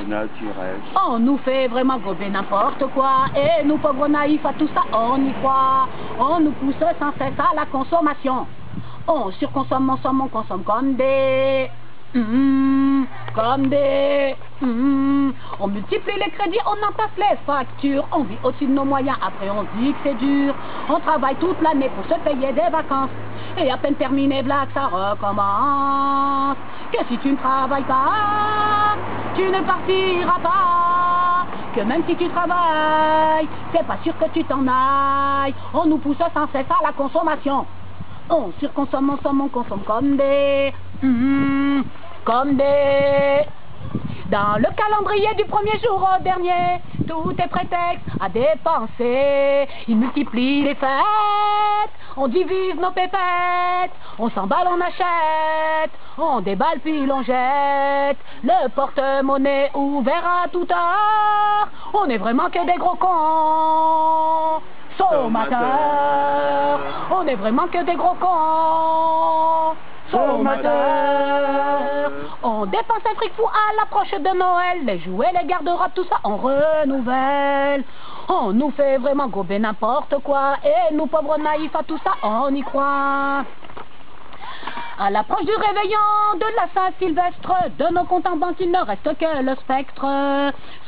naturel. On nous fait vraiment gober n'importe quoi, et nous pauvres naïfs à tout ça on y croit. On nous pousse sans cesse à la consommation. On surconsomme, on consomme comme des... On multiplie les crédits, on entasse les factures. On vit au-dessus de nos moyens, après on dit que c'est dur. On travaille toute l'année pour se payer des vacances. Et à peine terminé, blague, ça recommence. Que si tu ne travailles pas, tu ne partiras pas. Que même si tu travailles, c'est pas sûr que tu t'en ailles. On nous pousse sans cesse à la consommation. On surconsomme, on consomme comme des... comme des... Dans le calendrier du premier jour au dernier, tout est prétexte à dépenser. Il multiplie les fêtes, on divise nos pépettes, on s'emballe, on achète, on déballe puis l'on jette. Le porte-monnaie ouvert à toute heure, on est vraiment que des gros cons. Sommateurs, on est vraiment que des gros cons. Sommateurs, on dépense un fric fou à l'approche de Noël. Les jouets, les garde-robes, tout ça on renouvelle. On nous fait vraiment gober n'importe quoi, et nous pauvres naïfs à tout ça on y croit. À l'approche du réveillon de la Saint-Sylvestre, de nos comptes en banque il ne reste que le spectre.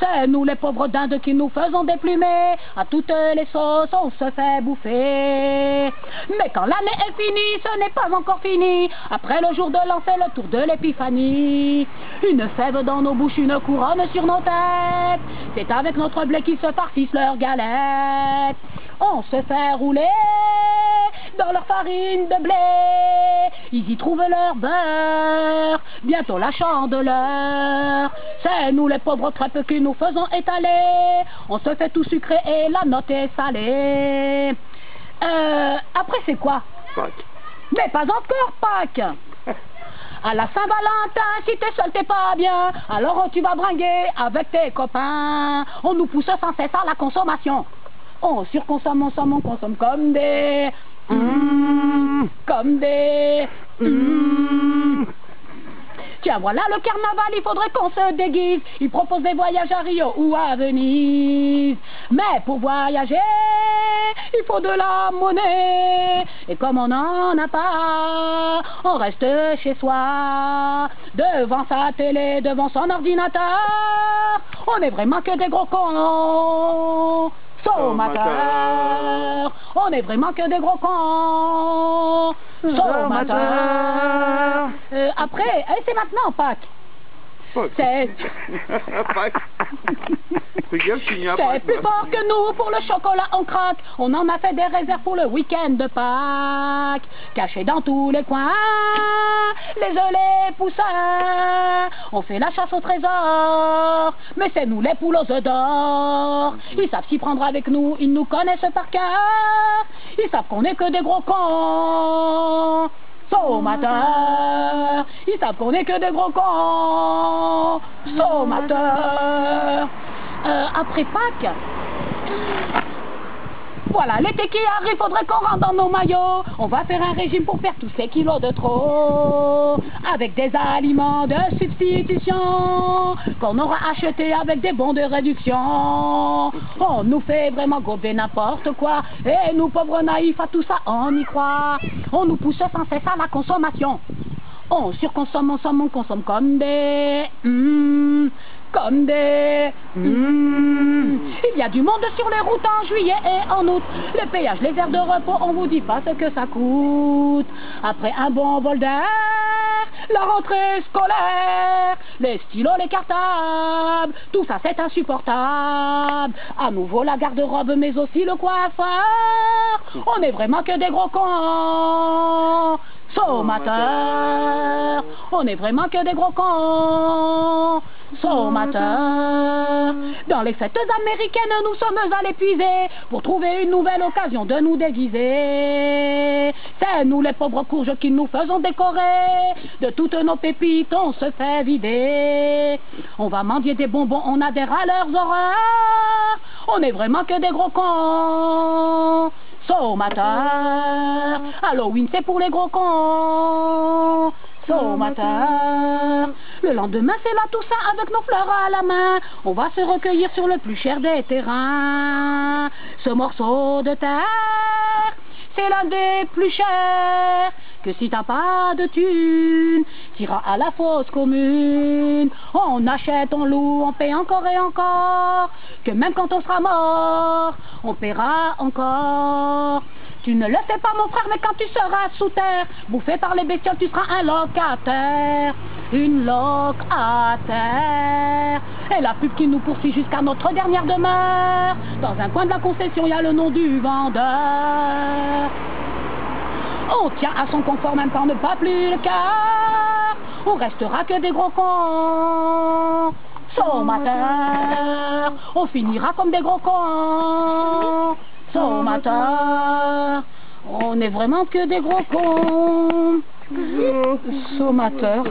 C'est nous les pauvres dindes qui nous faisons déplumer. À toutes les sauces on se fait bouffer. Mais quand l'année est finie, ce n'est pas encore fini. Après le jour de l'an, c'est le tour de l'épiphanie. Une fève dans nos bouches, une couronne sur nos têtes. C'est avec notre blé qu'ils se farcissent leurs galettes. On se fait rouler dans leur farine de blé. Ils y trouvent leur beurre, bientôt la chandeleur. C'est nous les pauvres crêpes qui nous faisons étaler. On se fait tout sucré et la note est salée. Après c'est quoi? Pâques. Mais pas encore Pâques. À la Saint-Valentin, si t'es seul, t'es pas bien. Alors tu vas bringuer avec tes copains. On nous pousse sans cesse à la consommation. On surconsomme, on consomme comme des... comme des... Tiens, voilà le carnaval, il faudrait qu'on se déguise. Ils proposent des voyages à Rio ou à Venise. Mais pour voyager, il faut de la monnaie. Et comme on n'en a pas, on reste chez soi, devant sa télé, devant son ordinateur. On est vraiment que des gros cons. Sommateurs, on est vraiment que des gros cons. Sommateurs. Après, c'est maintenant Pâques. C'est... Pâques. Regarde, tu n'y as pas. C'est plus fort que nous, pour le chocolat on craque. On en a fait des réserves pour le week-end de Pâques. Cachés dans tous les coins, les œufs, les poussins. On fait la chasse au trésor, mais c'est nous les poules aux œufs d'or. Ils savent s'y prendre avec nous, ils nous connaissent par cœur. Ils savent qu'on est que des gros cons. Sommateurs, ils savent qu'on est que des gros cons. Sommateurs. Après Pâques, voilà, l'été qui arrive, faudrait qu'on rentre dans nos maillots. On va faire un régime pour perdre tous ces kilos de trop. Avec des aliments de substitution qu'on aura achetés avec des bons de réduction. On nous fait vraiment gober n'importe quoi. Et nous pauvres naïfs à tout ça on y croit. On nous pousse sans cesse à la consommation. On surconsomme, on consomme comme des... comme des... Il y a du monde sur les routes en juillet et en août. Les péages, les aires de repos, on vous dit pas ce que ça coûte. Après un bon vol d'air, la rentrée scolaire, les stylos, les cartables, tout ça c'est insupportable. À nouveau la garde-robe mais aussi le coiffeur. On est vraiment que des gros cons. Sommateurs, on est vraiment que des gros cons. Sommateurs, dans les fêtes américaines nous sommes à l'épuiser pour trouver une nouvelle occasion de nous déguiser. C'est nous les pauvres courges qui nous faisons décorer. De toutes nos pépites on se fait vider. On va mendier des bonbons, on adhère à leurs horreurs. On est vraiment que des gros cons. Sommateurs, Halloween c'est pour les gros cons. Sommateurs, Le lendemain, c'est la Toussaint avec nos fleurs à la main. On va se recueillir sur le plus cher des terrains. Ce morceau de terre, c'est l'un des plus chers. Que si t'as pas de thunes, t'iras à la fosse commune. On achète, on loue, on paie encore et encore. Que même quand on sera mort, on paiera encore. Tu ne le sais pas mon frère, mais quand tu seras sous terre, bouffé par les bestioles, tu seras un locataire. Une locataire. Et la pub qui nous poursuit jusqu'à notre dernière demeure. Dans un coin de la concession, il y a le nom du vendeur. On tient à son confort même quand on ne bat plus le cœur. On restera que des gros cons. Sommateur. On finira comme des gros cons. Sommateur. On est vraiment que des gros cons. Sommateur.